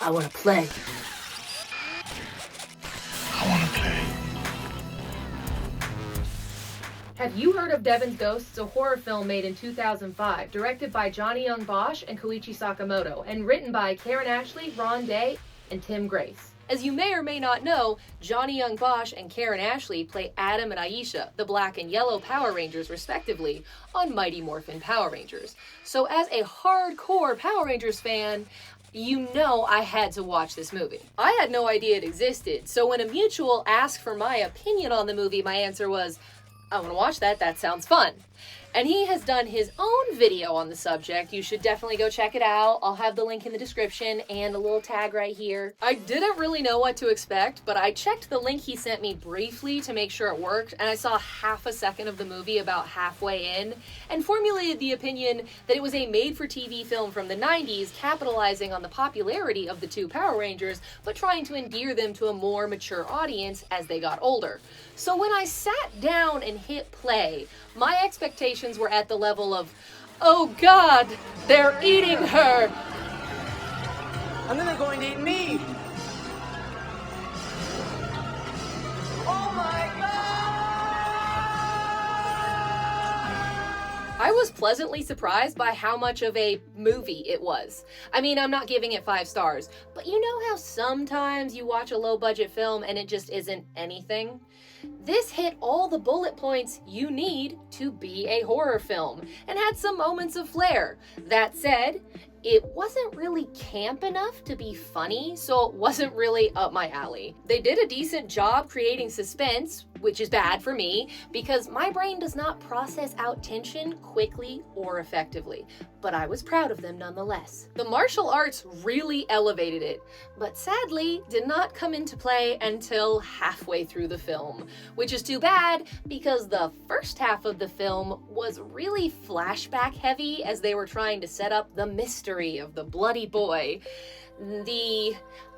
I want to play. I want to play. Have you heard of Devon Ghost? It's a horror film made in 2005, directed by Johnny Young Bosch and Koichi Sakamoto, and written by Karen Ashley, Ron Day, and Tim Grace. As you may or may not know, Johnny Young Bosch and Karen Ashley play Adam and Aisha, the black and yellow Power Rangers respectively, on Mighty Morphin Power Rangers. So as a hardcore Power Rangers fan, you know I had to watch this movie. I had no idea it existed, so when a mutual asked for my opinion on the movie, my answer was, I want to watch that sounds fun. And he has done his own video on the subject. You should definitely go check it out. I'll have the link in the description and a little tag right here. I didn't really know what to expect, but I checked the link he sent me briefly to make sure it worked, and I saw half a second of the movie about halfway in, and formulated the opinion that it was a made-for-TV film from the 90s, capitalizing on the popularity of the two Power Rangers, but trying to endear them to a more mature audience as they got older. So when I sat down and hit play, my expectations were at the level of, oh God, they're eating her. And then they're going to eat me. Oh my God! I was pleasantly surprised by how much of a movie it was. I mean, I'm not giving it 5 stars, but you know how sometimes you watch a low-budget film and it just isn't anything? This hit all the bullet points you need to be a horror film, and had some moments of flair. That said, it wasn't really camp enough to be funny, so it wasn't really up my alley. They did a decent job creating suspense, which is bad for me, because my brain does not process out tension quickly or effectively, but I was proud of them nonetheless. The martial arts really elevated it, but sadly did not come into play until halfway through the film, which is too bad because the first half of the film was really flashback heavy as they were trying to set up the mystery of the bloody boy.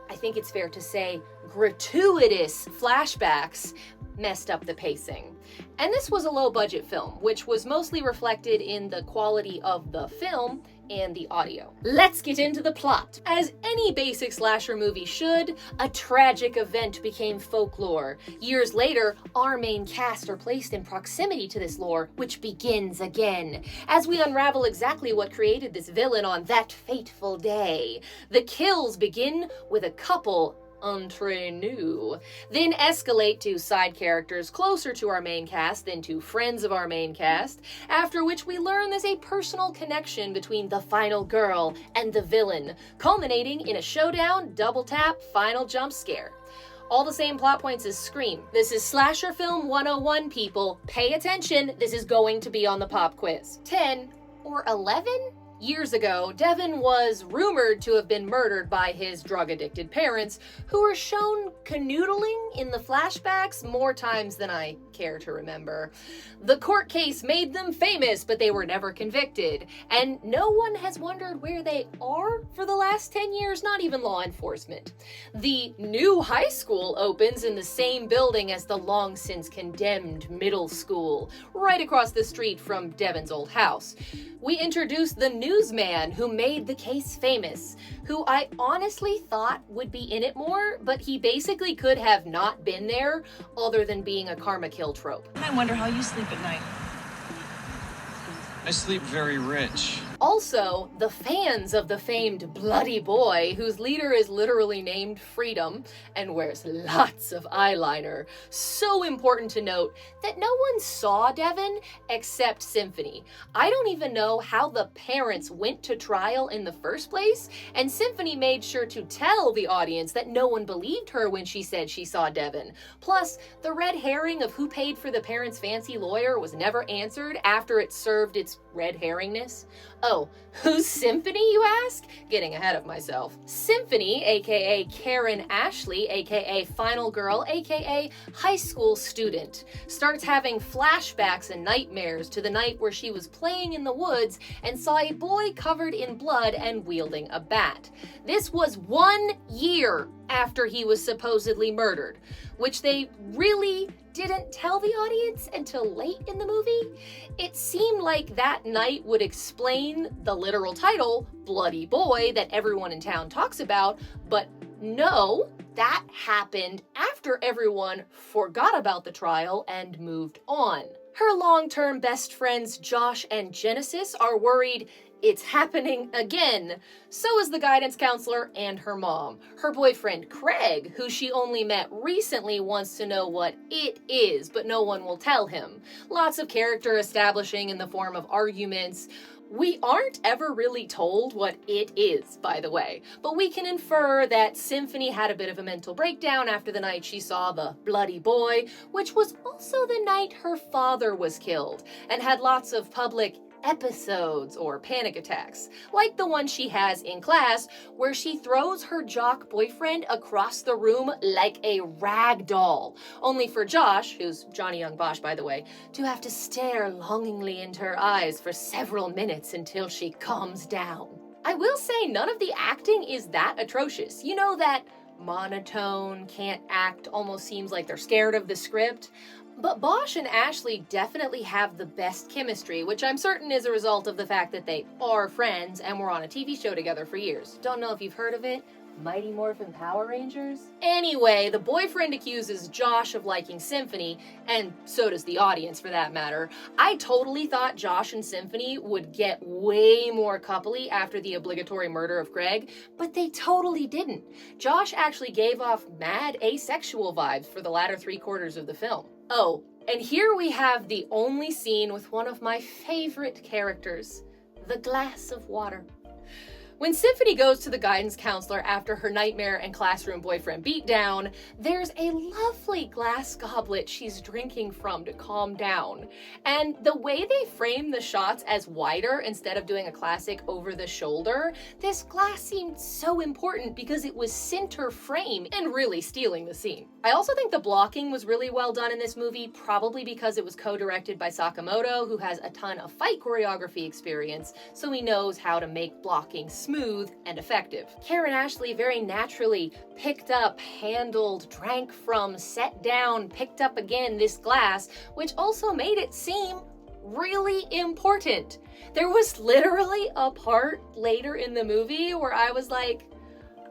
I think it's fair to say, gratuitous flashbacks messed up the pacing. And this was a low-budget film, which was mostly reflected in the quality of the film and the audio. Let's get into the plot. As any basic slasher movie should, a tragic event became folklore. Years later, our main cast are placed in proximity to this lore, which begins again, as we unravel exactly what created this villain on that fateful day. The kills begin with a couple entre nous, then escalate to side characters closer to our main cast than to friends of our main cast, after which we learn there's a personal connection between the final girl and the villain, culminating in a showdown, double tap, final jump scare. All the same plot points as Scream. This is Slasher Film 101, people. Pay attention, this is going to be on the pop quiz. 10 or 11 years ago, Devon was rumored to have been murdered by his drug-addicted parents, who were shown canoodling in the flashbacks more times than I care to remember. The court case made them famous, but they were never convicted, and no one has wondered where they are for the last 10 years, not even law enforcement. The new high school opens in the same building as the long-since condemned middle school, right across the street from Devon's old house. We introduce the newsman who made the case famous, who I honestly thought would be in it more, but he basically could have not been there, other than being a karma kill trope. I wonder how you sleep at night. I sleep very rich. Also, the fans of the famed Bloody Boy, whose leader is literally named Freedom and wears lots of eyeliner. So important to note that no one saw Devon except Symphony. I don't even know how the parents went to trial in the first place, and Symphony made sure to tell the audience that no one believed her when she said she saw Devon. Plus, the red herring of who paid for the parents' fancy lawyer was never answered after it served its red herringness. Oh, who's Symphony, you ask? Getting ahead of myself. Symphony, aka Karen Ashley, aka Final Girl, aka high school student, starts having flashbacks and nightmares to the night where she was playing in the woods and saw a boy covered in blood and wielding a bat. This was 1 year after he was supposedly murdered, which they really didn't tell the audience until late in the movie. It seemed like that night would explain the literal title, Bloody Boy, that everyone in town talks about, but no, that happened after everyone forgot about the trial and moved on. Her long-term best friends Josh and Genesis are worried it's happening again. So is the guidance counselor and her mom. Her boyfriend Craig, who she only met recently, wants to know what it is, but no one will tell him. Lots of character establishing in the form of arguments. We aren't ever really told what it is, by the way, but we can infer that Symphony had a bit of a mental breakdown after the night she saw the bloody boy, which was also the night her father was killed, and had lots of public episodes or panic attacks, like the one she has in class where she throws her jock boyfriend across the room like a rag doll, only for Josh, who's Johnny Young Bosch by the way, to have to stare longingly into her eyes for several minutes until she calms down. I will say none of the acting is that atrocious. You know, that monotone, can't act, almost seems like they're scared of the script. But Bosch and Ashley definitely have the best chemistry, which I'm certain is a result of the fact that they are friends and were on a TV show together for years. Don't know if you've heard of it. Mighty Morphin Power Rangers? Anyway, the boyfriend accuses Josh of liking Symphony, and so does the audience for that matter. I totally thought Josh and Symphony would get way more coupley after the obligatory murder of Craig, but they totally didn't. Josh actually gave off mad asexual vibes for the latter 3/4 of the film. Oh, and here we have the only scene with one of my favorite characters, the glass of water. When Symphony goes to the guidance counselor after her nightmare and classroom boyfriend beatdown, there's a lovely glass goblet she's drinking from to calm down. And the way they frame the shots as wider instead of doing a classic over the shoulder, this glass seemed so important because it was center frame and really stealing the scene. I also think the blocking was really well done in this movie, probably because it was co-directed by Sakamoto, who has a ton of fight choreography experience, so he knows how to make blocking smooth and effective. Karen Ashley very naturally picked up, handled, drank from, set down, picked up again this glass, which also made it seem really important. There was literally a part later in the movie where I was like,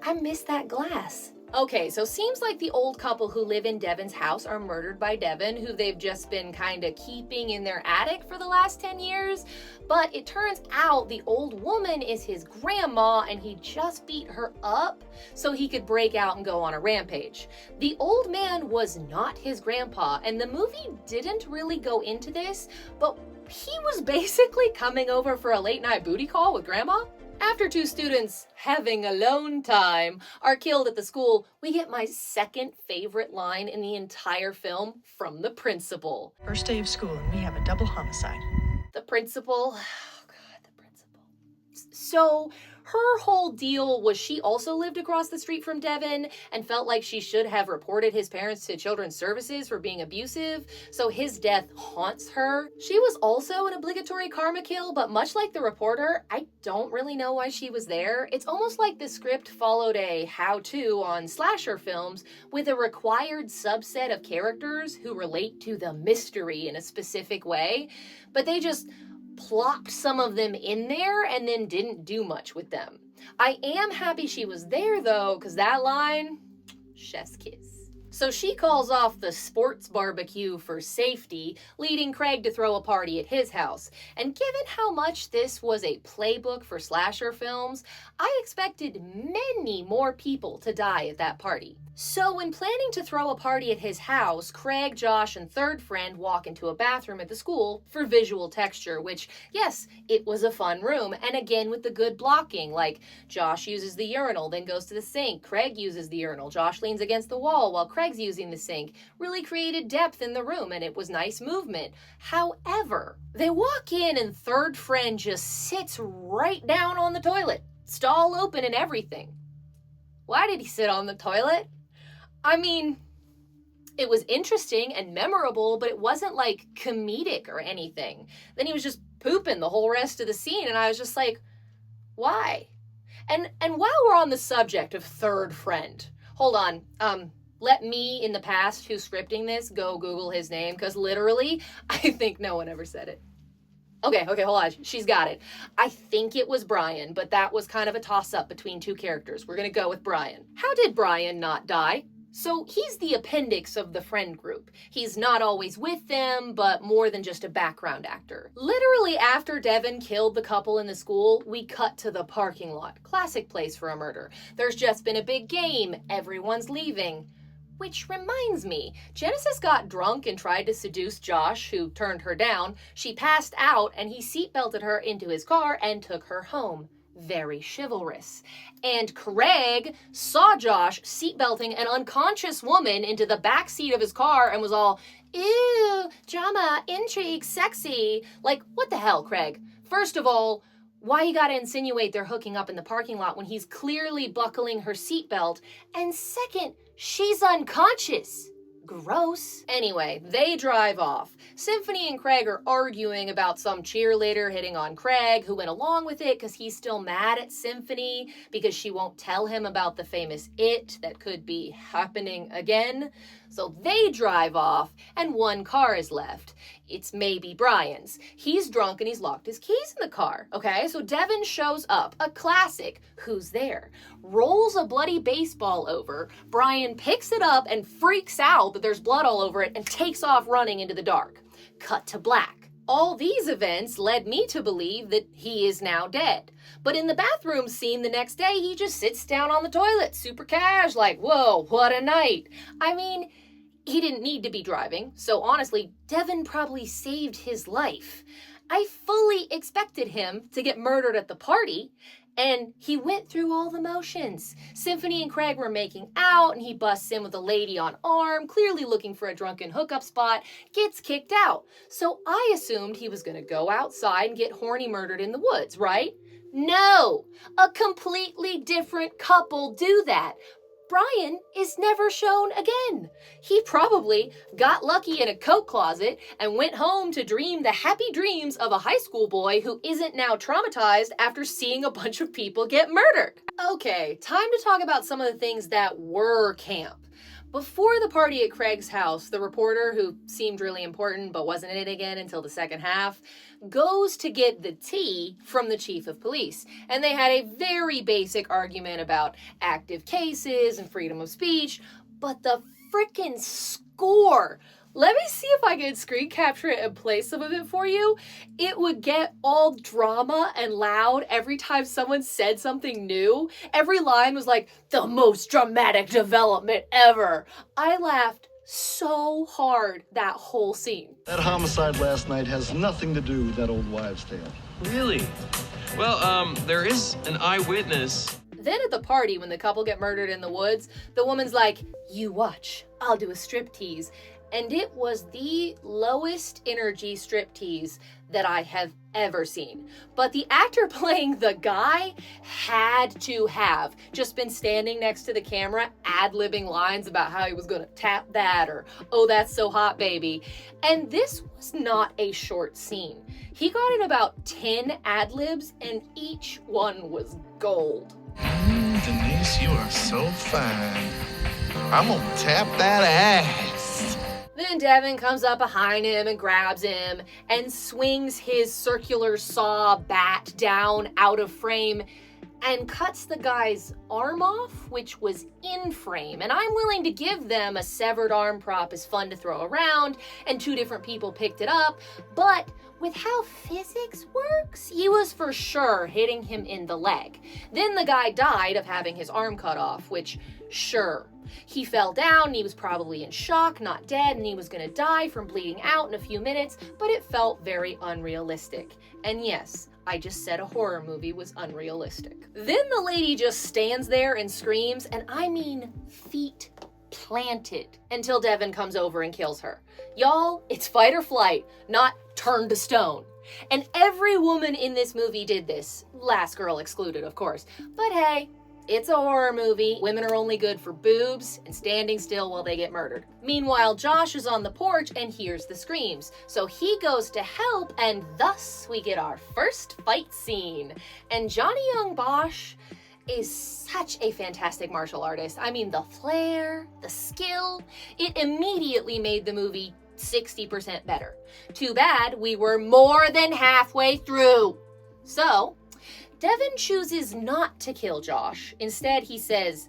I miss that glass. Okay, so seems like the old couple who live in Devon's house are murdered by Devon, who they've just been kind of keeping in their attic for the last 10 years. But it turns out the old woman is his grandma and he just beat her up so he could break out and go on a rampage. The old man was not his grandpa, and the movie didn't really go into this, but he was basically coming over for a late night booty call with grandma. After two students having alone time are killed at the school, we get my second favorite line in the entire film from the principal. First day of school and we have a double homicide. The principal, oh God, the principal. So her whole deal was she also lived across the street from Devon and felt like she should have reported his parents to Children's Services for being abusive, so his death haunts her. She was also an obligatory karma kill, but much like the reporter, I don't really know why she was there. It's almost like the script followed a how-to on slasher films with a required subset of characters who relate to the mystery in a specific way, but they just plopped some of them in there and then didn't do much with them. I am happy she was there though, because that line, chef's kiss. So she calls off the sports barbecue for safety, leading Craig to throw a party at his house. And given how much this was a playbook for slasher films, I expected many more people to die at that party. So when planning to throw a party at his house, Craig, Josh, and third friend walk into a bathroom at the school for visual texture, which, yes, it was a fun room, and again with the good blocking, like Josh uses the urinal, then goes to the sink, Craig uses the urinal, Josh leans against the wall while Craig's using the sink, really created depth in the room, and it was nice movement. However, they walk in and third friend just sits right down on the toilet, stall open and everything. Why did he sit on the toilet? I mean, it was interesting and memorable, but it wasn't like comedic or anything. Then he was just pooping the whole rest of the scene, and I was just like, why? And while we're on the subject of third friend, Hold on. Let me, in the past, who's scripting this, go Google his name, because literally, I think no one ever said it. Okay, hold on. She's got it. I think it was Brian, but that was kind of a toss-up between two characters. We're gonna go with Brian. How did Brian not die? So he's the appendix of the friend group. He's not always with them, but more than just a background actor. Literally after Devon killed the couple in the school, we cut to the parking lot. Classic place for a murder. There's just been a big game. Everyone's leaving. Which reminds me, Genesis got drunk and tried to seduce Josh, who turned her down. She passed out and he seatbelted her into his car and took her home. Very chivalrous. And Craig saw Josh seatbelting an unconscious woman into the back seat of his car and was all, ew, drama, intrigue, sexy. Like, what the hell, Craig? First of all, why you gotta insinuate they're hooking up in the parking lot when he's clearly buckling her seatbelt? And second, she's unconscious. Gross. Anyway, they drive off. Symphony and Craig are arguing about some cheerleader hitting on Craig, who went along with it because he's still mad at Symphony because she won't tell him about the famous it that could be happening again. So they drive off, and one car is left. It's maybe Brian's. He's drunk and he's locked his keys in the car. Okay, so Devon shows up, a classic, who's there, rolls a bloody baseball over. Brian picks it up and freaks out that there's blood all over it and takes off running into the dark. Cut to black. All these events led me to believe that he is now dead. But in the bathroom scene the next day, he just sits down on the toilet, super cash, like, whoa, what a night. I mean, he didn't need to be driving, so honestly, Devon probably saved his life. I fully expected him to get murdered at the party, and he went through all the motions. Symphony and Craig were making out, and he busts in with a lady on arm, clearly looking for a drunken hookup spot, gets kicked out. So I assumed he was gonna go outside and get horny murdered in the woods, right? No! A completely different couple do that. Brian is never shown again. He probably got lucky in a coat closet and went home to dream the happy dreams of a high school boy who isn't now traumatized after seeing a bunch of people get murdered. Okay, time to talk about some of the things that were camp. Before the party at Craig's house, the reporter, who seemed really important but wasn't in it again until the second half, goes to get the tea from the chief of police. And they had a very basic argument about active cases and freedom of speech, but the frickin' score. Let me see if I can screen capture it and play some of it for you. It would get all drama and loud every time someone said something new. Every line was like, the most dramatic development ever. I laughed so hard that whole scene. That homicide last night has nothing to do with that old wives' tale. Really? Well, there is an eyewitness. Then at the party, when the couple get murdered in the woods, the woman's like, you watch, I'll do a striptease. And it was the lowest energy striptease that I have ever seen. But the actor playing the guy had to have just been standing next to the camera, ad-libbing lines about how he was gonna tap that or, oh, that's so hot, baby. And this was not a short scene. He got in about 10 ad-libs and each one was gold. Denise, you are so fine. I'm gonna tap that ass. Then Devon comes up behind him and grabs him and swings his circular saw bat down out of frame and cuts the guy's arm off, which was in frame. And I'm willing to give them a severed arm prop is fun to throw around, and two different people picked it up, but with how physics works, he was for sure hitting him in the leg. Then the guy died of having his arm cut off, which, sure. He fell down, he was probably in shock, not dead, and he was gonna die from bleeding out in a few minutes, but it felt very unrealistic. And yes, I just said a horror movie was unrealistic. Then the lady just stands there and screams, and I mean feet planted, until Devon comes over and kills her. Y'all, it's fight or flight, not turn to stone. And every woman in this movie did this, last girl excluded, of course. But hey, it's a horror movie. Women are only good for boobs and standing still while they get murdered. Meanwhile, Josh is on the porch and hears the screams. So he goes to help, and thus we get our first fight scene. And Johnny Young Bosch is such a fantastic martial artist. I mean, the flair, the skill, it immediately made the movie 60% better. Too bad we were more than halfway through. So, Devon chooses not to kill Josh. Instead, he says,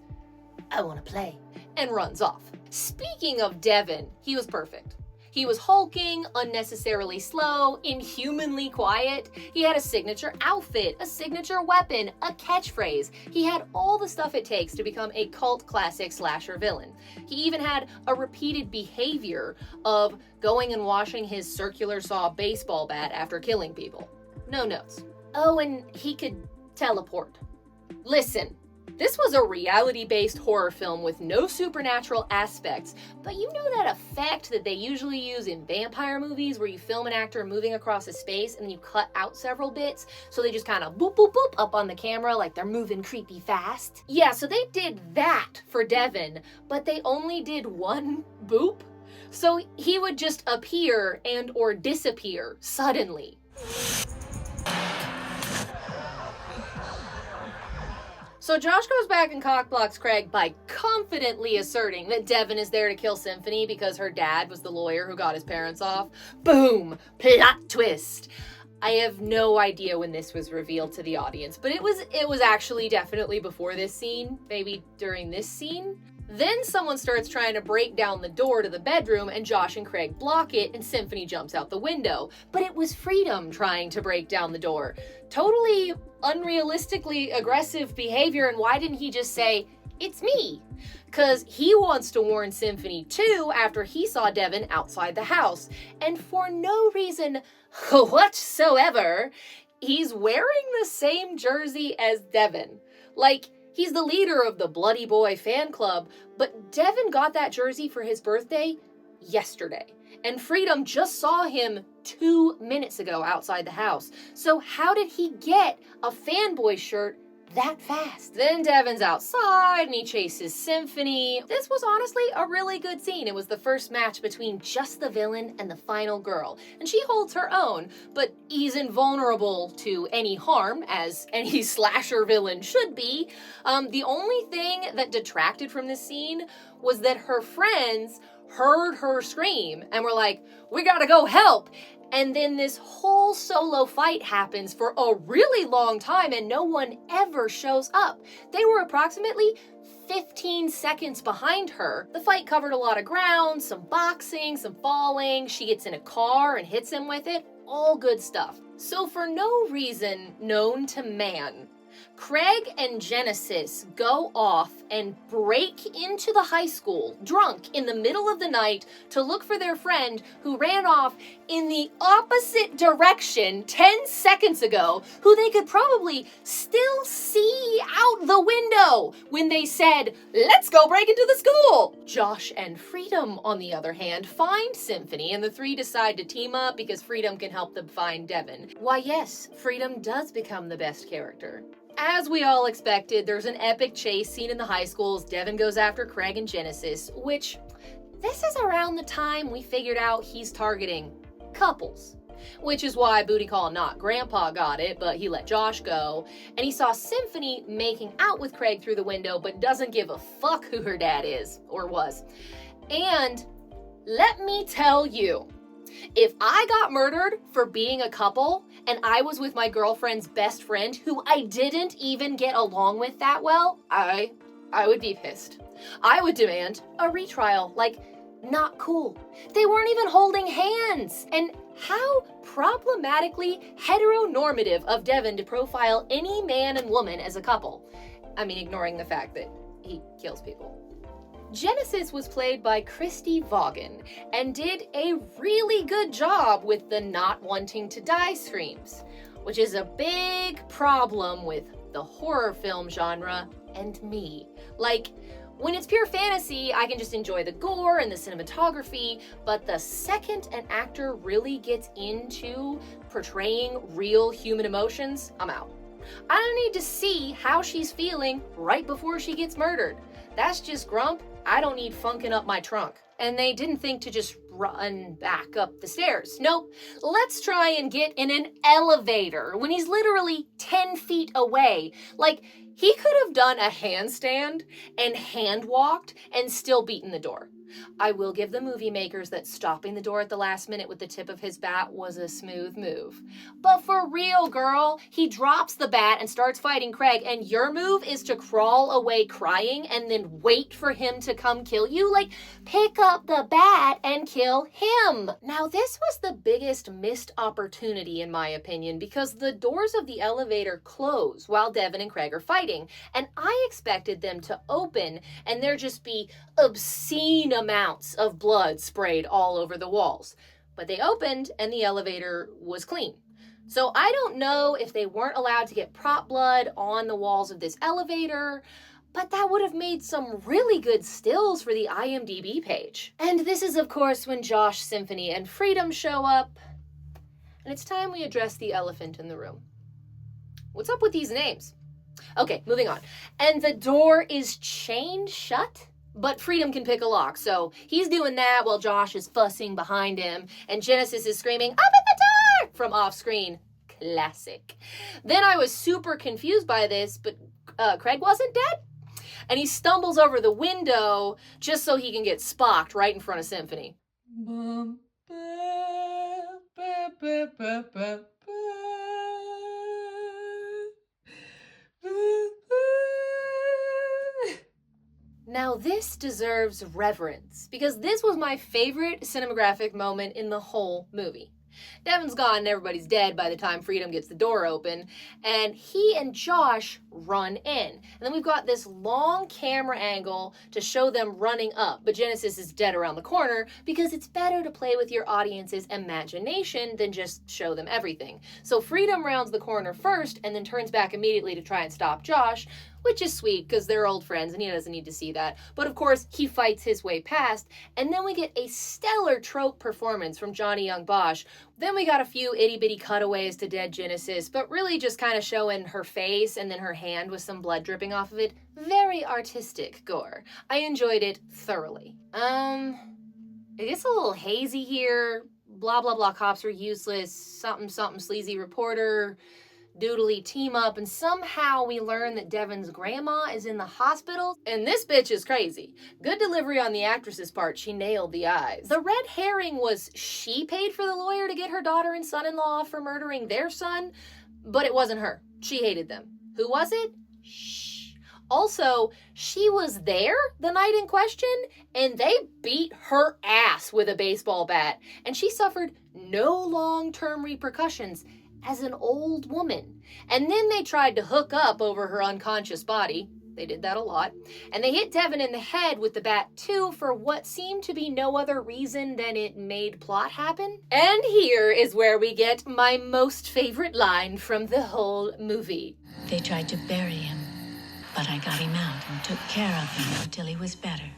"I want to play," and runs off. Speaking of Devon, he was perfect. He was hulking, unnecessarily slow, inhumanly quiet. He had a signature outfit, a signature weapon, a catchphrase. He had all the stuff it takes to become a cult classic slasher villain. He even had a repeated behavior of going and washing his circular saw baseball bat after killing people. No notes. Oh, and he could teleport. Listen. This was a reality-based horror film with no supernatural aspects, but you know that effect that they usually use in vampire movies where you film an actor moving across a space and then you cut out several bits so they just kind of boop boop boop up on the camera like they're moving creepy fast? Yeah, so they did that for Devon, but they only did one boop. So he would just appear and or disappear suddenly. So Josh goes back and cockblocks Craig by confidently asserting that Devon is there to kill Symphony because her dad was the lawyer who got his parents off. Boom! Plot twist! I have no idea when this was revealed to the audience, but it was actually definitely before this scene, maybe during this scene. Then someone starts trying to break down the door to the bedroom and Josh and Craig block it and Symphony jumps out the window. But it was Freedom trying to break down the door. Totally unrealistically aggressive behavior, and why didn't he just say, "It's me"? Because he wants to warn Symphony too after he saw Devon outside the house. And for no reason whatsoever, he's wearing the same jersey as Devon. Like, he's the leader of the Bloody Boy fan club, but Devon got that jersey for his birthday yesterday. And Freedom just saw him 2 minutes ago outside the house. So how did he get a fanboy shirt that fast? Then Devon's outside and he chases Symphony. This was honestly a really good scene. It was the first match between just the villain and the final girl. And she holds her own, but is invulnerable to any harm, as any slasher villain should be. The only thing that detracted from this scene was that her friends heard her scream and were like, "We gotta go help." And then this whole solo fight happens for a really long time and no one ever shows up. They were approximately 15 seconds behind her. The fight covered a lot of ground, some boxing, some falling. She gets in a car and hits him with it. All good stuff. So for no reason known to man, Craig and Genesis go off and break into the high school, drunk, in the middle of the night to look for their friend who ran off in the opposite direction 10 seconds ago, who they could probably still see out the window when they said, "Let's go break into the school." Josh and Freedom, on the other hand, find Symphony, and the three decide to team up because Freedom can help them find Devon. Why, yes, Freedom does become the best character. As we all expected, there's an epic chase scene in the high schools. Devon goes after Craig and Genesis, which this is around the time we figured out he's targeting couples. Which is why Booty Call Not Grandpa got it, but he let Josh go. And he saw Symphony making out with Craig through the window, but doesn't give a fuck who her dad is, or was. And let me tell you, if I got murdered for being a couple and I was with my girlfriend's best friend who I didn't even get along with that well, I would be pissed. I would demand a retrial. Like, not cool. They weren't even holding hands. And how problematically heteronormative of Devon to profile any man and woman as a couple. I mean, ignoring the fact that he kills people. Genesis was played by Christy Vaughan and did a really good job with the not wanting to die screams, which is a big problem with the horror film genre and me. Like, when it's pure fantasy, I can just enjoy the gore and the cinematography, but the second an actor really gets into portraying real human emotions, I'm out. I don't need to see how she's feeling right before she gets murdered. That's just grump. I don't need funkin' up my trunk. And they didn't think to just run back up the stairs. Nope, let's try and get in an elevator when he's literally 10 feet away. Like, he could have done a handstand and hand walked and still beaten the door. I will give the movie makers that stopping the door at the last minute with the tip of his bat was a smooth move. But for real, girl, he drops the bat and starts fighting Craig, and your move is to crawl away crying and then wait for him to come kill you? Like, pick up the bat and kill him. Now, this was the biggest missed opportunity, in my opinion, because the doors of the elevator close while Devon and Craig are fighting, and I expected them to open and there just be obscene amounts of blood sprayed all over the walls. But they opened and the elevator was clean. So I don't know if they weren't allowed to get prop blood on the walls of this elevator, but that would have made some really good stills for the IMDb page. And this is, of course, when Josh, Symphony, and Freedom show up. And it's time we address the elephant in the room. What's up with these names? Okay, moving on. And the door is chained shut? But Freedom can pick a lock, so he's doing that while Josh is fussing behind him, and Genesis is screaming, "Open the door!" from off screen. Classic. Then I was super confused by this, but Craig wasn't dead? And he stumbles over the window just so he can get spocked right in front of Symphony. Now this deserves reverence, because this was my favorite cinematographic moment in the whole movie. Devon's gone and everybody's dead by the time Freedom gets the door open, and he and Josh run in. And then we've got this long camera angle to show them running up, but Genesis is dead around the corner because it's better to play with your audience's imagination than just show them everything. So Freedom rounds the corner first and then turns back immediately to try and stop Josh, which is sweet because they're old friends and he doesn't need to see that. But of course, he fights his way past, and then we get a stellar trope performance from Johnny Young Bosch. Then we got a few itty-bitty cutaways to dead Genesis, but really just kind of showing her face and then her hand with some blood dripping off of it. Very artistic gore. I enjoyed it thoroughly. It gets a little hazy here. Blah, blah, blah, cops are useless. Something, something, sleazy reporter. Doodly team up, and somehow we learn that Devon's grandma is in the hospital, and this bitch is crazy. Good delivery on the actress's part, she nailed the eyes. The red herring was she paid for the lawyer to get her daughter and son-in-law for murdering their son, but it wasn't her. She hated them. Who was it? Shh. Also, she was there the night in question, and they beat her ass with a baseball bat, and she suffered no long-term repercussions as an old woman. And then they tried to hook up over her unconscious body. They did that a lot. And they hit Devon in the head with the bat too for what seemed to be no other reason than it made plot happen. And here is where we get my most favorite line from the whole movie. They tried to bury him, but I got him out and took care of him until he was better.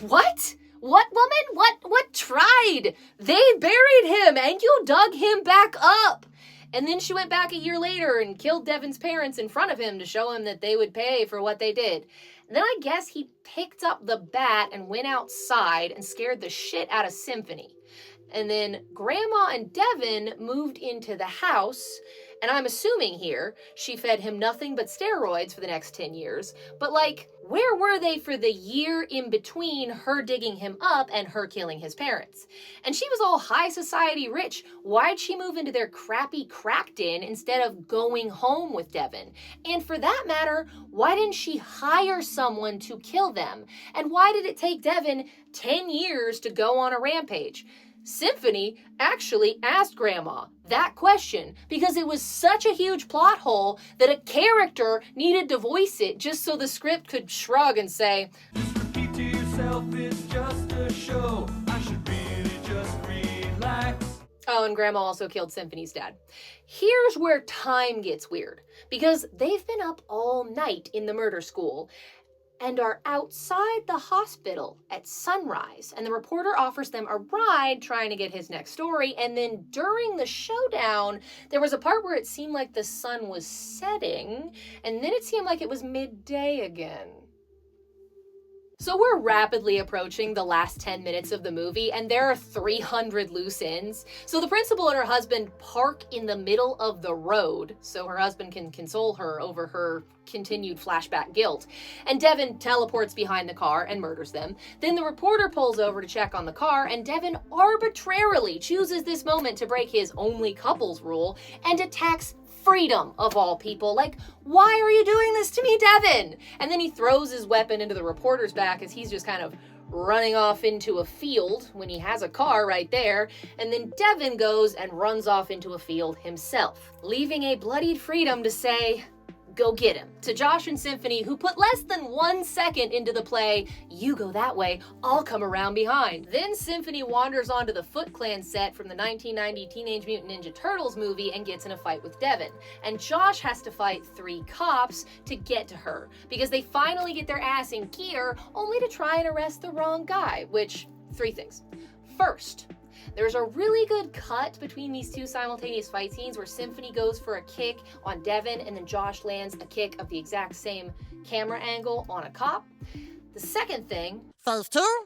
What? What woman? What tried? They buried him and you dug him back up. And then she went back a year later and killed Devon's parents in front of him to show him that they would pay for what they did. And then I guess he picked up the bat and went outside and scared the shit out of Symphony. And then Grandma and Devon moved into the house, and I'm assuming here she fed him nothing but steroids for the next 10 years. But like, where were they for the year in between her digging him up and her killing his parents? And she was all high society rich. Why'd she move into their crappy crack den instead of going home with Devon? And for that matter, why didn't she hire someone to kill them? And why did it take Devon 10 years to go on a rampage? Symphony actually asked Grandma that question because it was such a huge plot hole that a character needed to voice it just so the script could shrug and say, "Just repeat to yourself, it's just a show. I should really just relax." Oh, and Grandma also killed Symphony's dad. Here's where time gets weird, because they've been up all night in the murder school and are outside the hospital at sunrise, and the reporter offers them a ride trying to get his next story, and then during the showdown, there was a part where it seemed like the sun was setting, and then it seemed like it was midday again. So we're rapidly approaching the last 10 minutes of the movie, and there are 300 loose ends. So the principal and her husband park in the middle of the road so her husband can console her over her continued flashback guilt. And Devon teleports behind the car and murders them. Then the reporter pulls over to check on the car, and Devon arbitrarily chooses this moment to break his only couples rule and attacks Freedom, of all people. Like, why are you doing this to me, Devon? And then he throws his weapon into the reporter's back as he's just kind of running off into a field when he has a car right there. And then Devon goes and runs off into a field himself, leaving a bloodied Freedom to say, "Go get him," to Josh and Symphony, who put less than 1 second into the play, "You go that way, I'll come around behind." Then Symphony wanders onto the Foot Clan set from the 1990 Teenage Mutant Ninja Turtles movie and gets in a fight with Devon. And Josh has to fight 3 cops to get to her, because they finally get their ass in gear, only to try and arrest the wrong guy, which, 3 things. First, there's a really good cut between these 2 simultaneous fight scenes where Symphony goes for a kick on Devon and then Josh lands a kick of the exact same camera angle on a cop. The second thing, Phase 2?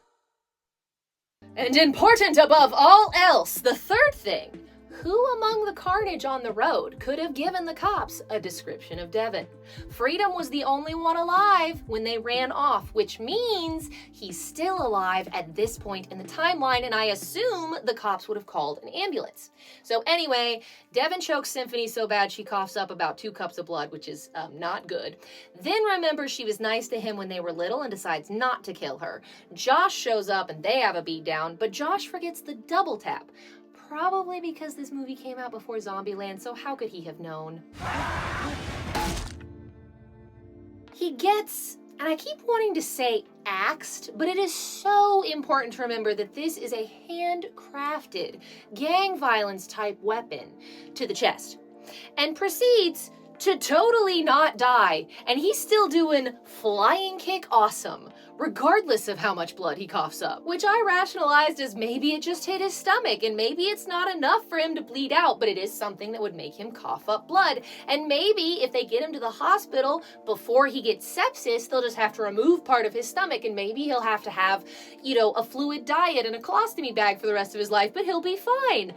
and important above all else, the third thing, who among the carnage on the road could have given the cops a description of Devon? Freedom was the only one alive when they ran off, which means he's still alive at this point in the timeline, and I assume the cops would have called an ambulance. So anyway, Devon chokes Symphony so bad she coughs up about 2 cups of blood, which is not good. Then remembers she was nice to him when they were little and decides not to kill her. Josh shows up and they have a beatdown, but Josh forgets the double tap. Probably because this movie came out before Zombieland, so how could he have known? He gets, and I keep wanting to say axed, but it is so important to remember that this is a handcrafted gang violence type weapon to the chest, and proceeds to totally not die, and he's still doing flying kick awesome, regardless of how much blood he coughs up, which I rationalized as maybe it just hit his stomach, and maybe it's not enough for him to bleed out, but it is something that would make him cough up blood. And maybe if they get him to the hospital before he gets sepsis, they'll just have to remove part of his stomach, and maybe he'll have to have, a fluid diet and a colostomy bag for the rest of his life, but he'll be fine.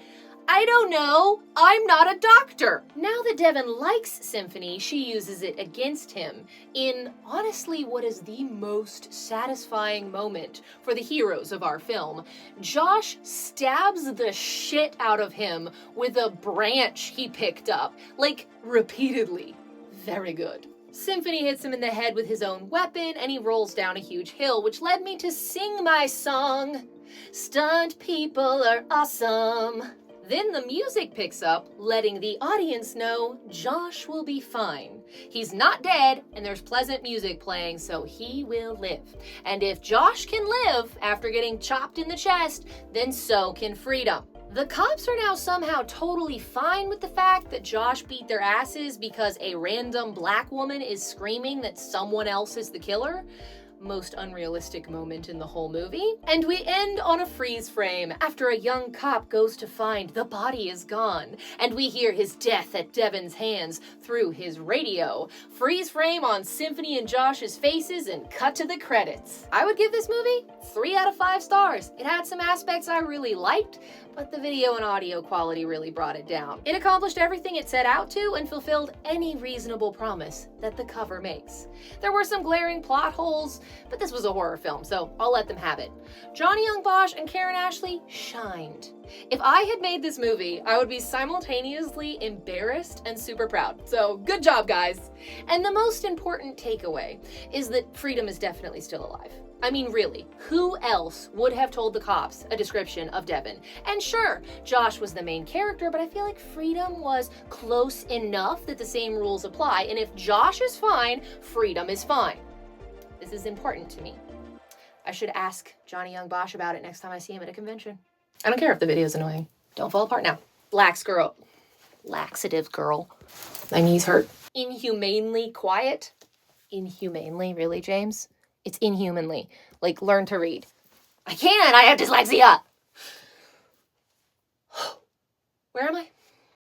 I don't know. I'm not a doctor. Now that Devon likes Symphony, she uses it against him in, honestly, what is the most satisfying moment for the heroes of our film. Josh stabs the shit out of him with a branch he picked up, like, repeatedly. Very good. Symphony hits him in the head with his own weapon, and he rolls down a huge hill, which led me to sing my song, "Stunt people are awesome." Then the music picks up, letting the audience know Josh will be fine. He's not dead, and there's pleasant music playing, so he will live. And if Josh can live after getting chopped in the chest, then so can Freedom. The cops are now somehow totally fine with the fact that Josh beat their asses because a random black woman is screaming that someone else is the killer. Most unrealistic moment in the whole movie. And we end on a freeze frame after a young cop goes to find the body is gone, and we hear his death at Devon's hands through his radio. Freeze frame on Symphony and Josh's faces and cut to the credits. I would give this movie 3 out of 5 stars. It had some aspects I really liked, but the video and audio quality really brought it down. It accomplished everything it set out to and fulfilled any reasonable promise that the cover makes. There were some glaring plot holes, but this was a horror film, so I'll let them have it. Johnny Young Bosch and Karen Ashley shined. If I had made this movie, I would be simultaneously embarrassed and super proud. So good job, guys. And the most important takeaway is that Freedom is definitely still alive. I mean, really, who else would have told the cops a description of Devon? And sure, Josh was the main character, but I feel like Freedom was close enough that the same rules apply. And if Josh is fine, Freedom is fine. This is important to me. I should ask Johnny Young Bosch about it next time I see him at a convention. I don't care if the video's annoying. Don't fall apart now. Laxative girl. My knees hurt. Inhumanely quiet. Inhumanely, really, James? It's inhumanly. Like, learn to read. I can't! I have dyslexia! Where am I?